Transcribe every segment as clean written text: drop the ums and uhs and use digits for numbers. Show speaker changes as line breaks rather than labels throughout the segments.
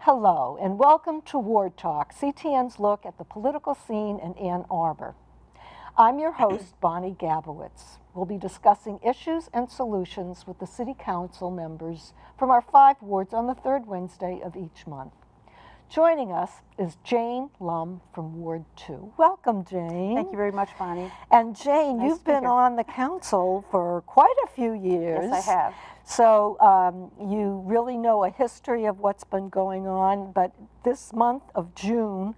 Hello, and welcome to Ward Talk, CTN's look at the political scene in Ann Arbor. I'm your host, Bonnie Gabowitz. We'll be discussing issues and solutions with the City Council members from our 5 wards on the third Wednesday of each month. Joining us is Jane Lumm from Ward 2. Welcome, Jane.
Thank you very much, Bonnie.
And Jane,
Nice
you've been on the council for quite a few years.
Yes, I have.
So you really know a history of what's been going on, but this month of June,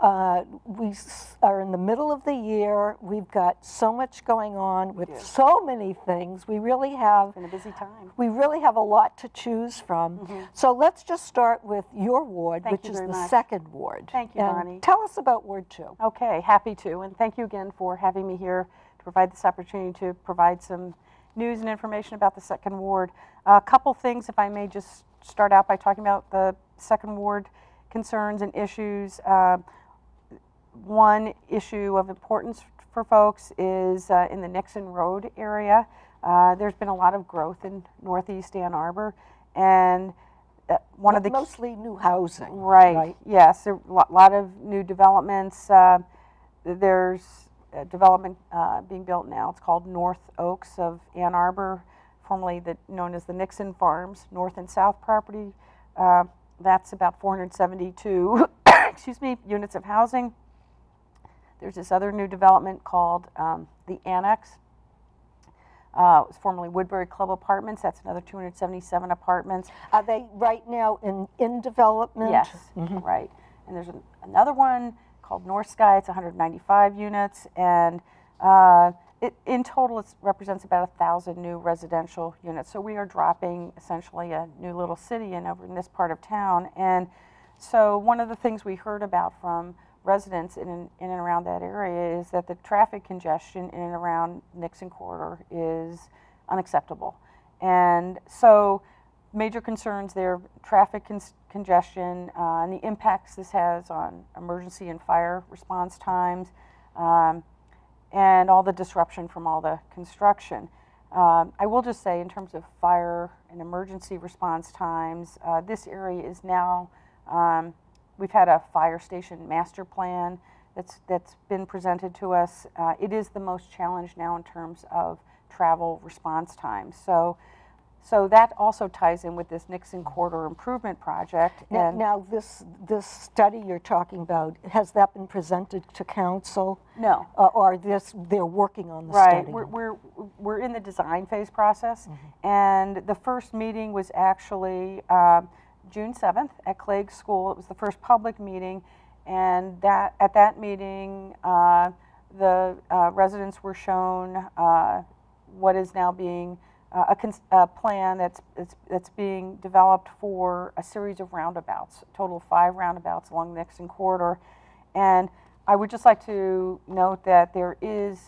we are in the middle of the year. We've got so much going on with so many things. We really have
It's been a busy time.
We really have a lot to choose from. So let's just start with your ward, which is the second ward.
Thank you,
and
Bonnie.
Tell us about Ward 2.
Okay, happy to, and thank you again for having me here to provide this opportunity to provide some news and information about the second ward. A couple things, if I may just start out by talking about the second ward concerns and issues. One issue of importance for folks is in the Nixon Road area. There's been a lot of growth in Northeast Ann Arbor, and one of the
mostly new housing.
Right. Yes, a lot of new developments. There's a development being built now. It's called North Oaks of Ann Arbor, formerly known as the Nixon Farms, north and south property. That's about 472 excuse me, units of housing. There's this other new development called the Annex. It was formerly Woodbury Club Apartments. That's another 277 apartments.
Are they right now in development?
Yes, right. And there's another one called North Sky. It's 195 units, and in total it represents about 1,000 new residential units. So we are dropping essentially a new little city over in this part of town. And so one of the things we heard about from residents in and around that area is that the traffic congestion in and around Nixon Corridor is unacceptable. And so major concerns there, traffic congestion, and the impacts this has on emergency and fire response times, and all the disruption from all the construction. I will just say in terms of fire and emergency response times, this area is now we've had a fire station master plan that's been presented to us. It is the most challenged now in terms of travel response times. So that also ties in with this Nixon Corridor Improvement Project.
Now this study you're talking about, has that been presented to council?
No.
Or they're working on the study?
Right. We're in the design phase process, and the first meeting was actually June 7th at Clegg School. It was the first public meeting, and at that meeting the residents were shown what is now being a plan that's being developed for a series of roundabouts, a total of 5 roundabouts along the Nixon Corridor. And I would just like to note that there is,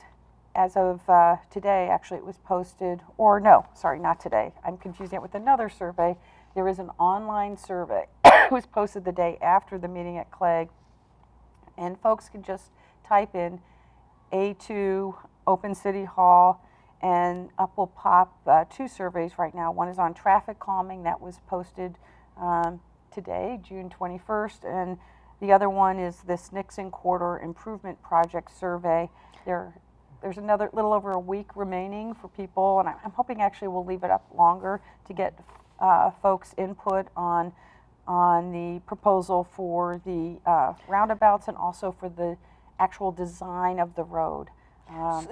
as of today, actually it was posted, or no, sorry, not today. I'm confusing it with another survey. There is an online survey. It was posted the day after the meeting at Clegg, and folks can just type in A2 Open City Hall, and up will pop 2 surveys right now. One is on traffic calming, that was posted today, June 21st, and the other one is this Nixon Corridor Improvement Project survey. There's another little over a week remaining for people, and I'm hoping actually we'll leave it up longer to get folks' input on the proposal for the roundabouts and also for the actual design of the road.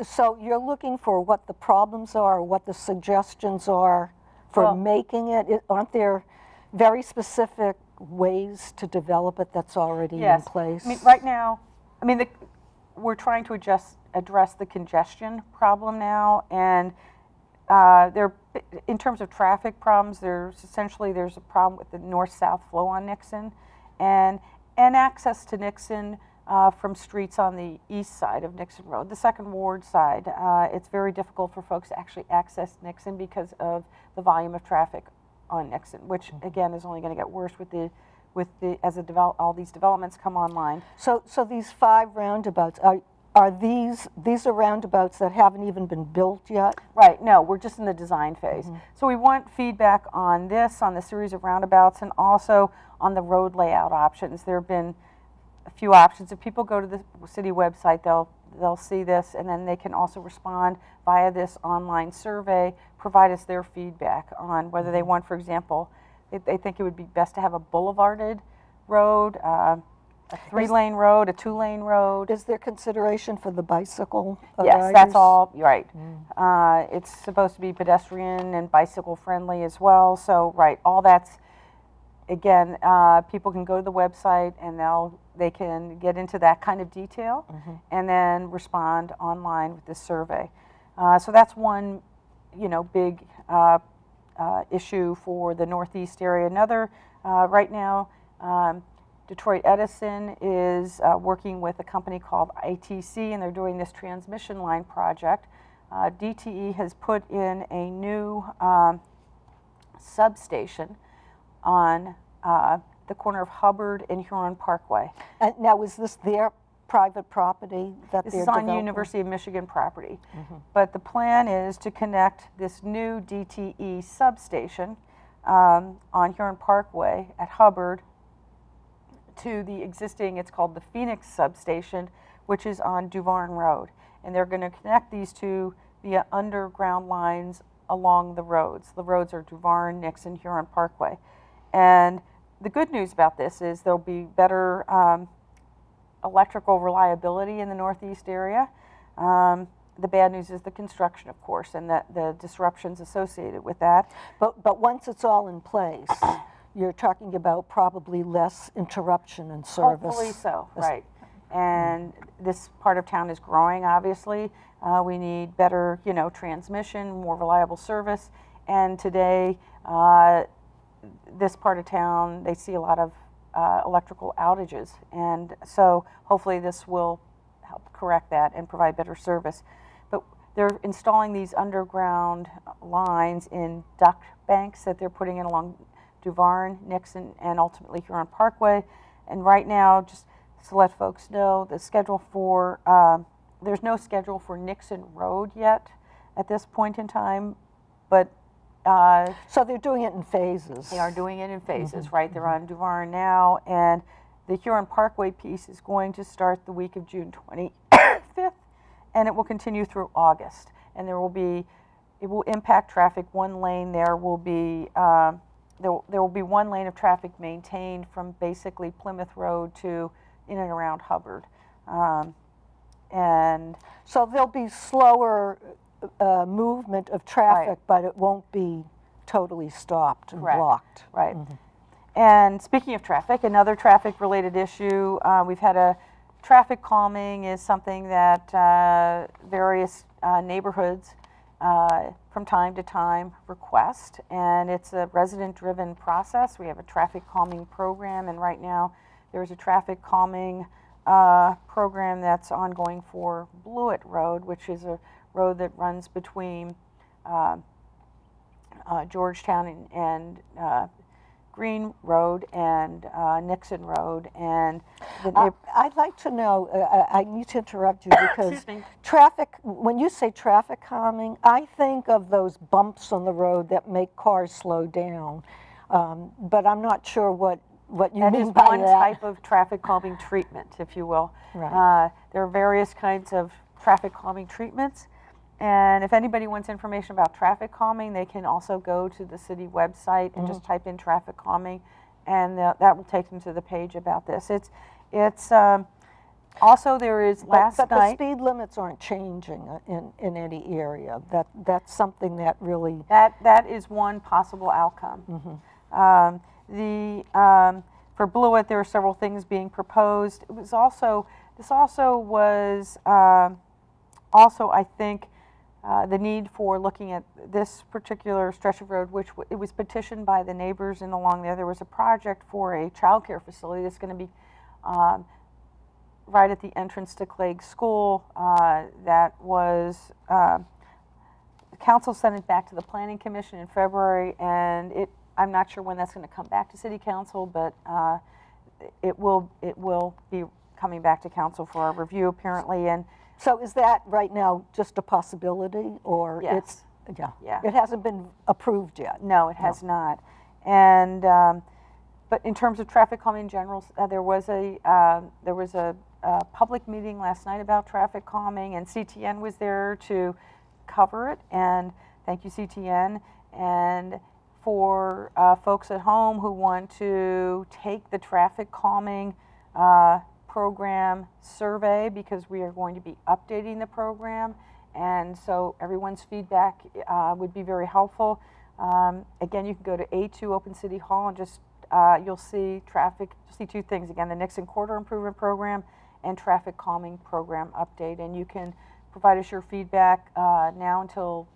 So you're looking for what the problems are, what the suggestions are for making it? Aren't there very specific ways to develop it that's already in place?
I mean, right now, we're trying to address the congestion problem now, and in terms of traffic problems, there's a problem with the north-south flow on Nixon, and access to Nixon from streets on the east side of Nixon Road, the second ward side. It's very difficult for folks to actually access Nixon because of the volume of traffic on Nixon, which again is only going to get worse as all these developments come online.
So these 5 roundabouts, Are these are roundabouts that haven't even been built yet?
Right, no, we're just in the design phase. So we want feedback on this, on the series of roundabouts, and also on the road layout options. There have been a few options. If people go to the city website, they'll see this, and then they can also respond via this online survey, provide us their feedback on whether they want, for example, they think it would be best to have a boulevarded road, a 3-lane road, a 2-lane road.
Is there consideration for the bicycle
Yes,
riders?
that's all, right. It's supposed to be pedestrian and bicycle friendly as well, so right, all that's, again, people can go to the website and they can get into that kind of detail and then respond online with this survey. So that's one, big issue for the Northeast area. Another, right now, Detroit Edison is working with a company called ITC, and they're doing this transmission line project. DTE has put in a new substation on the corner of Hubbard and Huron Parkway.
And now, is this their private property that
This
they're
is on
developing?
University of Michigan property. But the plan is to connect this new DTE substation on Huron Parkway at Hubbard to the existing, it's called the Phoenix substation, which is on Duvarn Road. And they're going to connect these two via underground lines along the roads. The roads are Duvarn, Nixon, Huron Parkway. And the good news about this is there'll be better electrical reliability in the Northeast area. The bad news is the construction, of course, and the disruptions associated with that.
But once it's all in place, you're talking about probably less interruption in service.
Hopefully so, right. And this part of town is growing, obviously. We need better, transmission, more reliable service. And today, this part of town, they see a lot of electrical outages. And so hopefully this will help correct that and provide better service. But they're installing these underground lines in duct banks that they're putting in along Duvarn, Nixon, and ultimately Huron Parkway. And right now, just to let folks know, the schedule for, there's no schedule for Nixon Road yet at this point in time, but
so they're doing it in phases.
they are doing it in phases, right? They're on Duvarn now, and the Huron Parkway piece is going to start the week of June 25th, and it will continue through August. And it will impact traffic. One lane there will be, there will be one lane of traffic maintained from basically Plymouth Road to in and around Hubbard. And
so there'll be slower movement of traffic, but it won't be totally stopped and blocked.
Right. And speaking of traffic, another traffic-related issue, we've had a traffic calming is something that various neighborhoods from time to time request, and it's a resident-driven process. We have a traffic calming program, and right now there's a traffic calming program that's ongoing for Blewett Road, which is a road that runs between Georgetown and Green Road and Nixon Road. And
I'd like to know, I need to interrupt you because traffic, when you say traffic calming, I think of those bumps on the road that make cars slow down, but I'm not sure what you mean by that.
That is one type of traffic calming treatment, if you will.
Right.
There are various kinds of traffic calming treatments. And if anybody wants information about traffic calming, they can also go to the city website and just type in traffic calming, and that will take them to the page about this. It's also there is last
but
night.
the speed limits aren't changing in any area. That's something that really
That is one possible outcome. For Blewett, there are several things being proposed. This also was I think. The need for looking at this particular stretch of road, which it was petitioned by the neighbors and along there. There was a project for a child care facility that's going to be right at the entrance to Clegg School. That was, the council sent it back to the Planning Commission in February, and I'm not sure when that's going to come back to City Council, but it will be coming back to Council for a review apparently. And
So is that right now just a possibility, or
Yes.
yeah, it hasn't been approved yet?
No, it has not. And but in terms of traffic calming in general, there was a public meeting last night about traffic calming, and CTN was there to cover it. And thank you, CTN. And for folks at home who want to take the traffic calming program survey, because we are going to be updating the program, and so everyone's feedback would be very helpful. Again, you can go to A2 Open City Hall and just you'll see two things. Again, the Nixon Quarter Improvement Program and Traffic Calming Program update, and you can provide us your feedback now until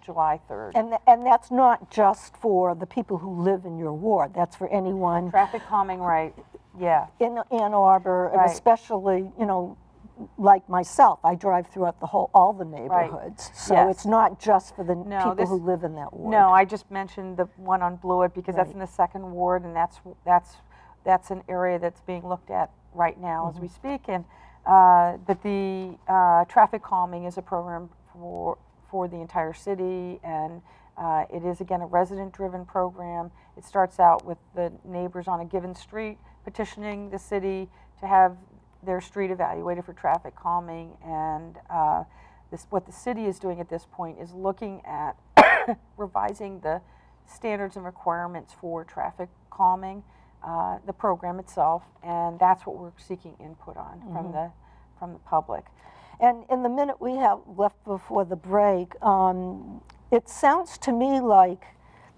July 3rd.
And that's not just for the people who live in your ward. That's for anyone.
Traffic calming, right? Yeah.
In Ann Arbor,
Right.
and especially, like myself, I drive throughout all the neighborhoods.
Right.
So
Yes.
it's not just for the people who live in that ward.
No, I just mentioned the one on Blewett because that's
Right.
in the 2nd ward, and that's an area that's being looked at right now as we speak. And but the traffic calming is a program for the entire city, and it is again a resident-driven program. It starts out with the neighbors on a given street petitioning the city to have their street evaluated for traffic calming, and what the city is doing at this point is looking at revising the standards and requirements for traffic calming, the program itself, and that's what we're seeking input on from the public.
And in the minute we have left before the break, it sounds to me like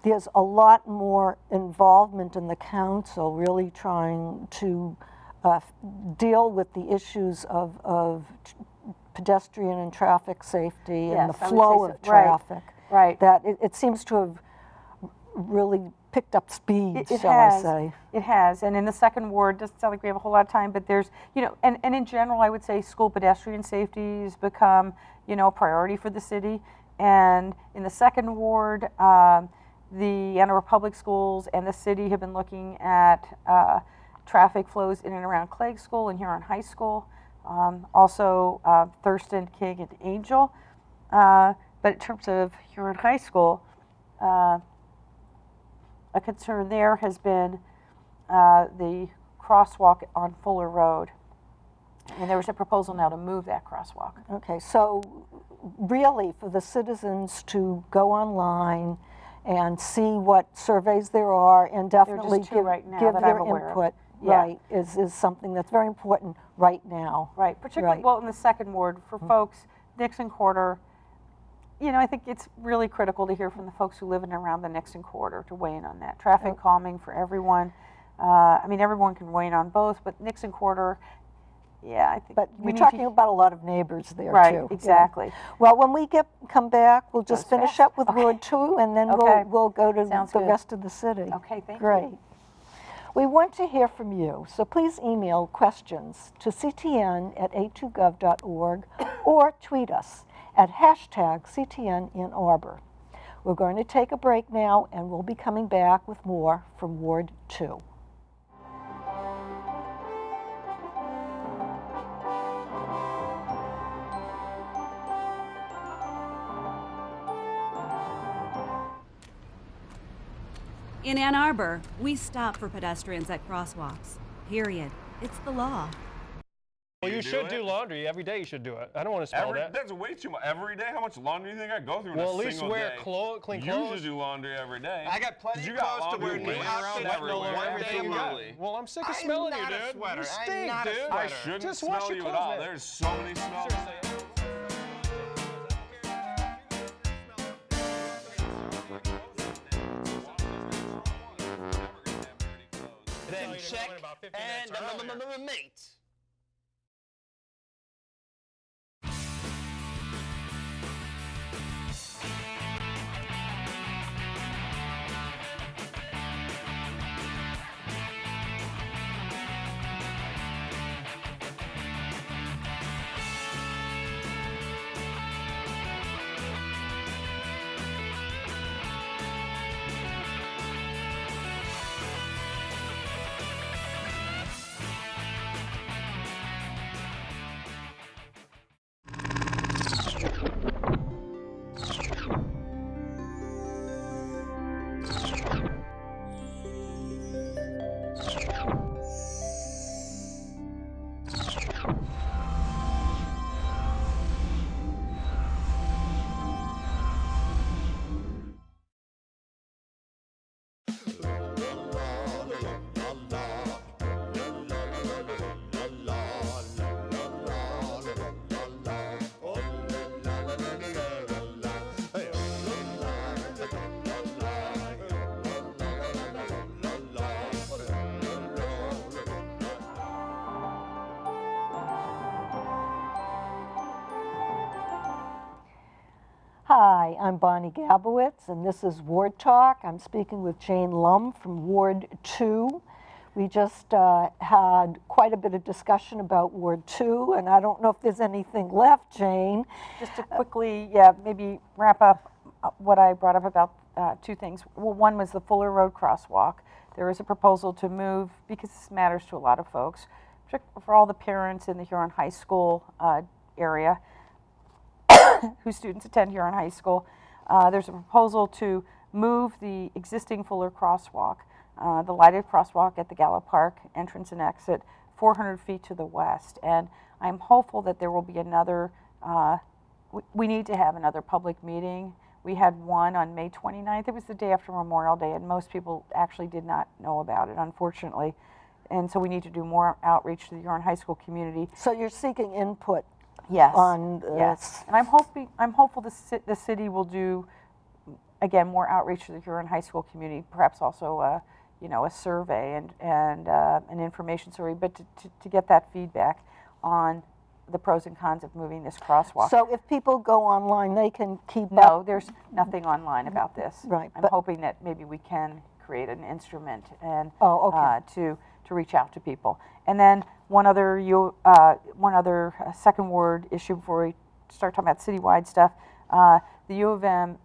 there's a lot more involvement in the council really trying to deal with the issues of pedestrian and traffic safety and
Yes,
the
I would
flow
say
of
so. Right.
traffic.
Right.
That it seems to have really picked up speed,
It
shall
has.
I say.
It has, and in the 2nd ward, doesn't sound like we have a whole lot of time, but there's, and in general, I would say school pedestrian safety has become, a priority for the city. And in the 2nd ward, the Ann Arbor Public Schools and the city have been looking at traffic flows in and around Clegg School and Huron High School, also Thurston, King, and Angel. But in terms of Huron High School, a concern there has been the crosswalk on Fuller Road. And there was a proposal now to move that crosswalk.
Okay, so really for the citizens to go online and see what surveys there are and definitely
just two right now
give
that
their
I'm aware of.
input,
Yeah.
right, is something that's very important right now.
Right, particularly,
Right.
well, in the 2nd ward, for folks, Nixon Quarter, I think it's really critical to hear from the folks who live in and around the Nixon Quarter to weigh in on that. Traffic calming for everyone. Everyone can weigh in on both, but Nixon Quarter, yeah, I think.
But
we
we're
need
talking
to,
about a lot of neighbors there,
right,
too. Yeah.
exactly.
Well, when we come back, we'll just
Goes
finish
fast.
up with
Okay.
Ward 2, and then
Okay.
we'll go to
Sounds
the
good.
rest of the city.
Okay, thank
Great.
you.
We want to hear from you, so please email questions to ctn@a2gov.org or tweet us at #CTN in Arbor. We're going to take a break now, and we'll be coming back with more from Ward 2.
In Ann Arbor, we stop for pedestrians at crosswalks. Period. It's the law.
Well, you
do
should
it?
do laundry every day. You should do it. I don't want to smell that.
That's way too much. Every day? How much laundry do you think I go through in
Well,
a
at least
single
wear
day?
clean
You
clothes.
usually do laundry every day.
I got plenty
You
of
got
clothes to wear,
laundry
new
laying
outfits
around
everywhere.
everywhere.
One day a month.
Well, I'm sick of
I'm
smelling
not
you,
a
dude.
sweater.
You
I'm
stink,
not a
dude.
sweater.
I shouldn't
Just
smell
wash your
you
clothes,
at all.
man.
There's so many smells.
Seriously.
Then check and mate.
Hi, I'm Bonnie Gabowitz, and this is Ward Talk. I'm speaking with Jane Lumm from Ward 2. We just had quite a bit of discussion about Ward 2, and I don't know if there's anything left, Jane.
Just to quickly, yeah, maybe wrap up what I brought up about two things. Well, one was the Fuller Road crosswalk. There is a proposal to move, because this matters to a lot of folks, for all the parents in the Huron High School area whose students attend Huron High School. There's a proposal to move the existing Fuller crosswalk, the lighted crosswalk at the Gallup Park entrance and exit, 400 feet to the west. And I'm hopeful that there will be another, we need to have another public meeting. We had one on May 29th. It was the day after Memorial Day, and most people actually did not know about it, unfortunately. And so we need to do more outreach to the Huron High School community.
So you're seeking input
Yes.
on this.
Yes. And I'm hopeful the city will do, again, more outreach to the Huron High School community, perhaps also a survey and an information survey, but to get that feedback on the pros and cons of moving this crosswalk.
So if people go online, they can keep
No,
up?
there's nothing online about this.
Right,
I'm
but-
hoping that maybe we can create an instrument and
Oh, okay.
to reach out to people. And then one other second word issue before we start talking about citywide stuff. The U of M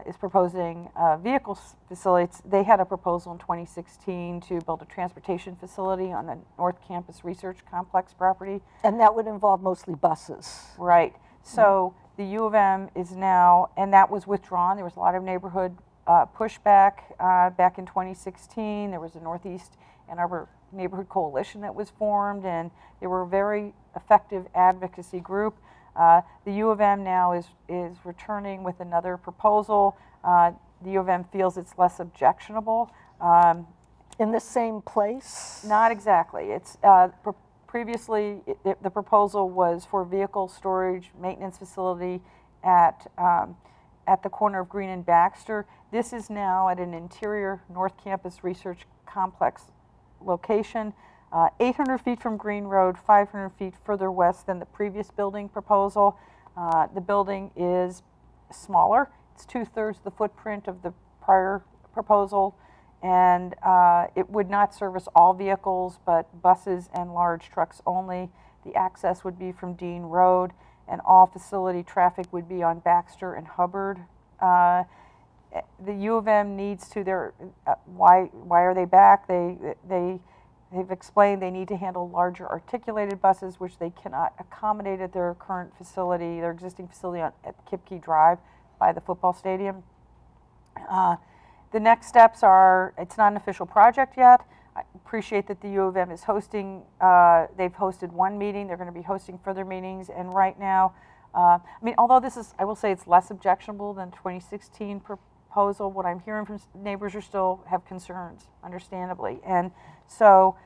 is proposing vehicle facilities. They had a proposal in 2016 to build a transportation facility on the North Campus Research Complex property.
And that would involve mostly buses?
Right. So the U of M is now, and that was withdrawn. There was a lot of neighborhood pushback back in 2016. There was a Northeast Ann Arbor Neighborhood Coalition that was formed, and they were a very effective advocacy group. The U of M now is returning with another proposal. The U of M feels it's less objectionable.
In the same place?
Not exactly. It's previously the proposal was for vehicle storage maintenance facility at the corner of Green and Baxter. This is now at an interior North Campus Research Complex location, 800 feet from Green Road, 500 feet further west than the previous building proposal. The building is smaller. It's 2/3 the footprint of the prior proposal, and it would not service all vehicles, but buses and large trucks only. The access would be from Dean Road, and all facility traffic would be on Baxter and Hubbard. The U of M needs to, why are they back? They've explained they need to handle larger articulated buses, which they cannot accommodate at their current facility, their existing facility at Kipke Drive by the football stadium. The next steps are, it's not an official project yet. I appreciate that the U of M is hosting, they've hosted one meeting, they're going to be hosting further meetings, and right now, I mean, although this is, I will say it's less objectionable than 2016 proposal, what I'm hearing from neighbors are still have concerns, understandably. And so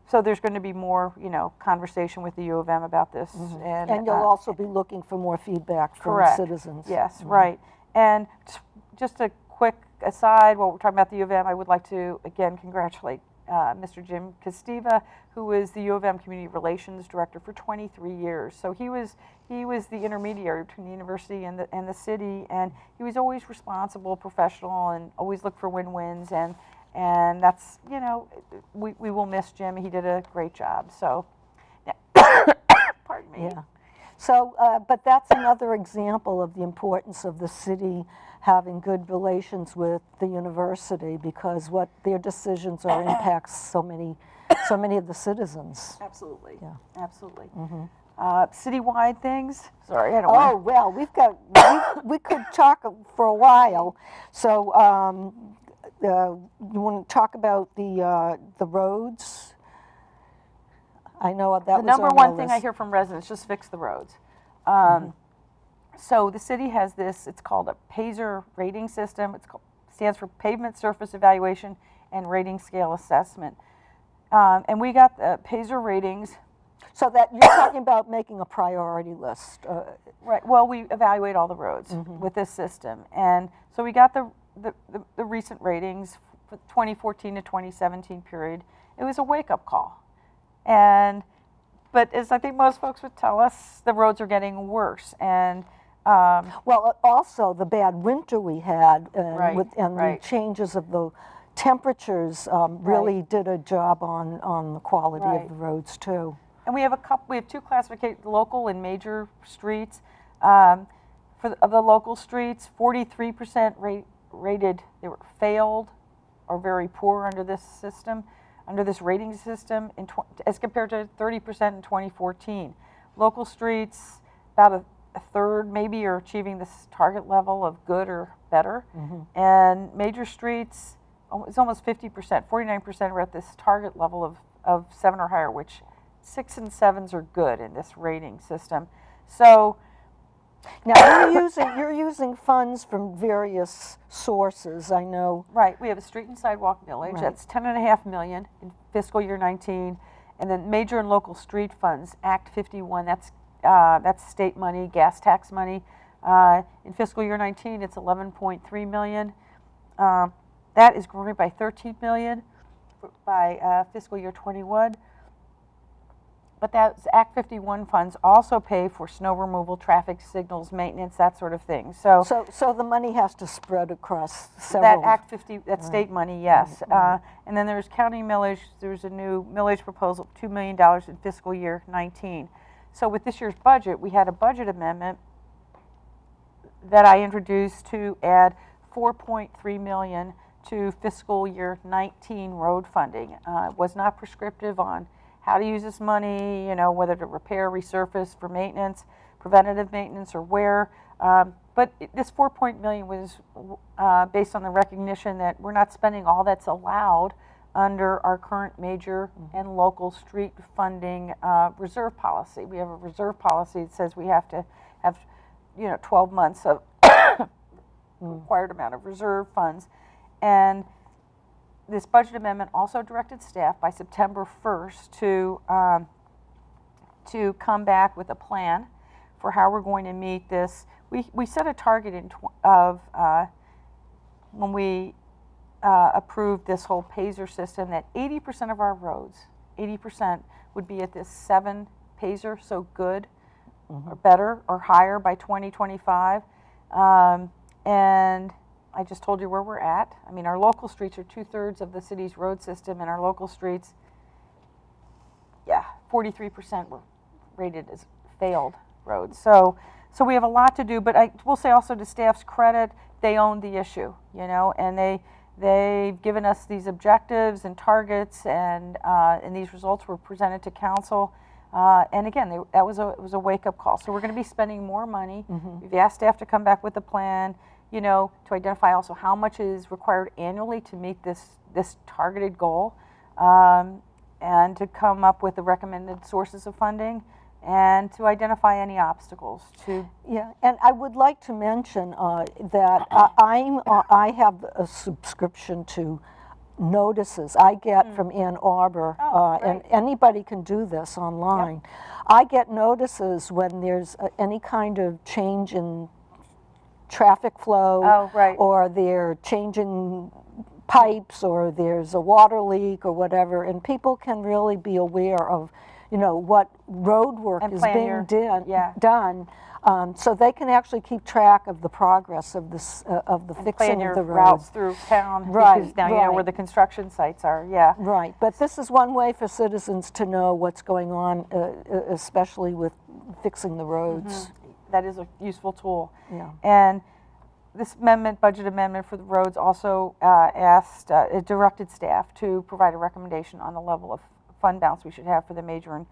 there's going to be more, conversation with the U of M about this.
Mm-hmm. And you'll also be looking for more feedback from
correct.
citizens.
Yes, right. And just a quick aside, while we're talking about the U of M, I would like to, again, congratulate Mr. Jim Costiva, who was the U of M Community Relations Director for 23 years. So he was the intermediary between the university and the city, and he was always responsible, professional, and always looked for win-wins. And that's, we will miss Jim. He did a great job. So, pardon me.
Yeah. So, but that's another example of the importance of the city having good relations with the university, because what their decisions are impacts so many of the citizens.
Absolutely.
Yeah.
Absolutely.
Mm-hmm.
Citywide things. Sorry, I don't.
Oh well, we could talk for a while. So you want to talk about the roads? I know that
The
was
number
on
one
the
thing I
list.
hear from residents: just fix the roads. So the city has this. It's called a PASER rating system. Stands for Pavement Surface Evaluation and Rating Scale Assessment. And we got the PASER ratings.
So that you're talking about making a priority list.
Right. Well, we evaluate all the roads with this system, and so we got the recent ratings for 2014 to 2017 period. It was a wake-up call, but as I think most folks would tell us, the roads are getting worse, and
Well, also the bad winter we had
Right,
and
right.
the changes of the temperatures really did a job on the quality
Right.
of the roads too.
And we have two classifications, local and major streets. Of the local streets, 43% rated, they were failed or very poor under this system, under this rating system, as compared to 30% in 2014. Local streets, about a third maybe are achieving this target level of good or better. And major streets, it's almost 50%, 49% are at this target level of 7 or higher, which 6 and 7s are good in this rating system. So
now you're using funds from various sources, I know.
right, we have a street and sidewalk millage.
Right.
That's $10.5 million in fiscal year 19, and then major and local street funds, Act 51. That's state money, gas tax money. In fiscal year 19, it's 11.3 million. That is growing by 13 million by fiscal year 21. But that's Act 51 funds also pay for snow removal, traffic signals, maintenance, that sort of thing. So
the money has to spread across several.
that Act 50, that's state money, yes. And then there's county millage. There's a new millage proposal, $2 million in fiscal year 19. So with this year's budget, we had a budget amendment that I introduced to add $4.3 million to fiscal year 19 road funding. It was not prescriptive on how to use this money, whether to repair, resurface for maintenance, preventative maintenance, or where. But this $4 million was based on the recognition that we're not spending all that's allowed under our current major and local street funding reserve policy. We have a reserve policy that says we have to have 12 months of required amount of reserve funds. And this budget amendment also directed staff by September 1st to come back with a plan for how we're going to meet this. We set a target when we approved this whole PASER system that 80% of our roads, 80% would be at this 7 PASER, so good or better or higher by 2025. And I just told you where we're at. I mean, our local streets are 2/3 of the city's road system, and our local streets, 43% were rated as failed roads. So we have a lot to do, but I will say also to staff's credit, they owned the issue, and they've given us these objectives and targets, and these results were presented to council. And again, it was a wake-up call. So we're going to be spending more money. We've asked staff to come back with a plan, to identify also how much is required annually to meet this targeted goal, and to come up with the recommended sources of funding, and to identify any obstacles to.
Yeah, and I would like to mention that I have a subscription to notices I get from Ann Arbor, and anybody can do this online. Yep. I get notices when there's any kind of change in traffic flow, or they're changing pipes, or there's a water leak or whatever, and people can really be aware of what road work is being done, so they can actually keep track of the progress of this of the fixing of the
routes through town, because now you know where the construction sites are.
Right, but this is one way for citizens to know what's going on, especially with fixing the roads.
That is a useful tool.
Yeah.
And this budget amendment for the roads also directed staff to provide a recommendation on the level of fund balance we should have for the major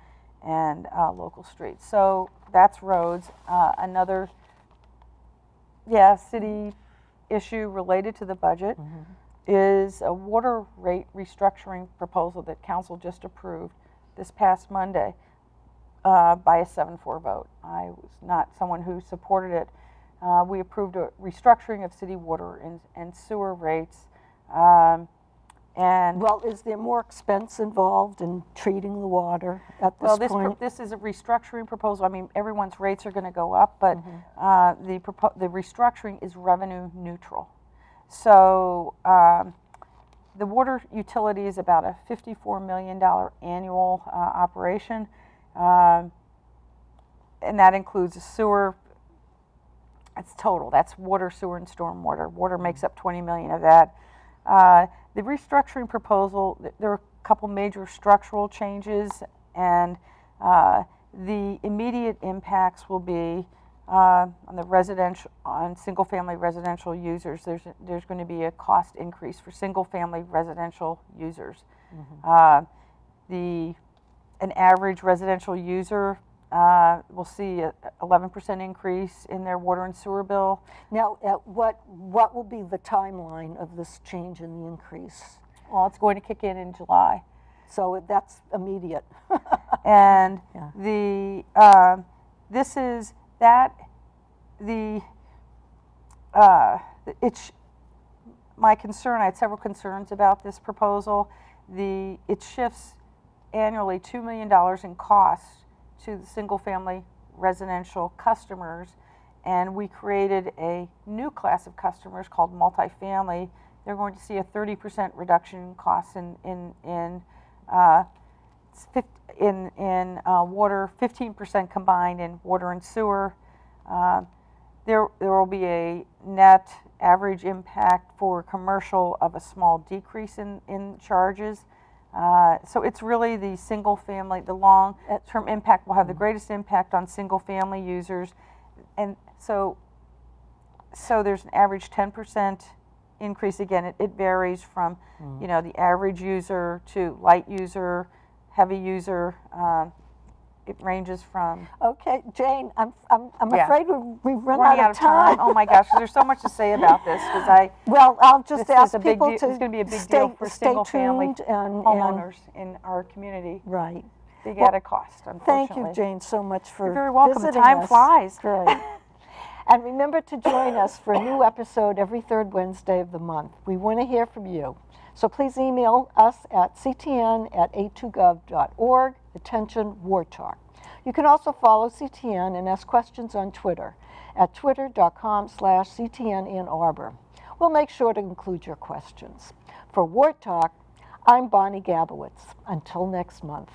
and local streets. So that's roads. Another city issue related to the budget is a water rate restructuring proposal that council just approved this past Monday by a 7-4 vote. I was not someone who supported it. We approved a restructuring of city water and sewer rates. And
well, is there more expense involved in treating the water at this point?
Well, this is a restructuring proposal. I mean, everyone's rates are going to go up, but the restructuring is revenue neutral. So the water utility is about a $54 million annual operation, and that includes a sewer It's total. That's water, sewer, and stormwater. Water makes up 20 million of that. The restructuring proposal, there are a couple major structural changes, and the immediate impacts will be on single-family residential users. There's going to be a cost increase for single-family residential users. An average residential user will see an 11% increase in their water and sewer bill.
Now, what will be the timeline of this change in the increase?
Well, it's going to kick in July.
So that's immediate.
And
Yeah.
My concern, I had several concerns about this proposal. It shifts annually $2 million in costs to the single-family residential customers, and we created a new class of customers called multifamily. They're going to see a 30% reduction in costs in water, 15% combined in water and sewer. There will be a net average impact for commercial of a small decrease in charges. So it's really the single family, the long-term impact will have the greatest impact on single family users. And so there's an average 10% increase. Again, it varies from the average user to light user, heavy user. It ranges from.
Okay, Jane, I'm
Yeah.
afraid we've run
Running
out of time.
Oh my gosh, there's so much to say about this because
Well, I'll just
this is
ask
a big
people
deal.
to
It's going to be a big
stay,
deal for
stay
single-family
tuned and
homeowners in our community.
right.
Big
Well,
added cost, unfortunately.
Thank you, Jane, so much for
You're very welcome.
visiting
Time
us.
flies.
Great. And remember to join us for a new episode every third Wednesday of the month. We want to hear from you. So please email us at ctn@a2gov.org. Attention, War Talk. You can also follow CTN and ask questions on Twitter at twitter.com/CTN Ann Arbor. We'll make sure to include your questions. For War Talk, I'm Bonnie Gabowitz. Until next month.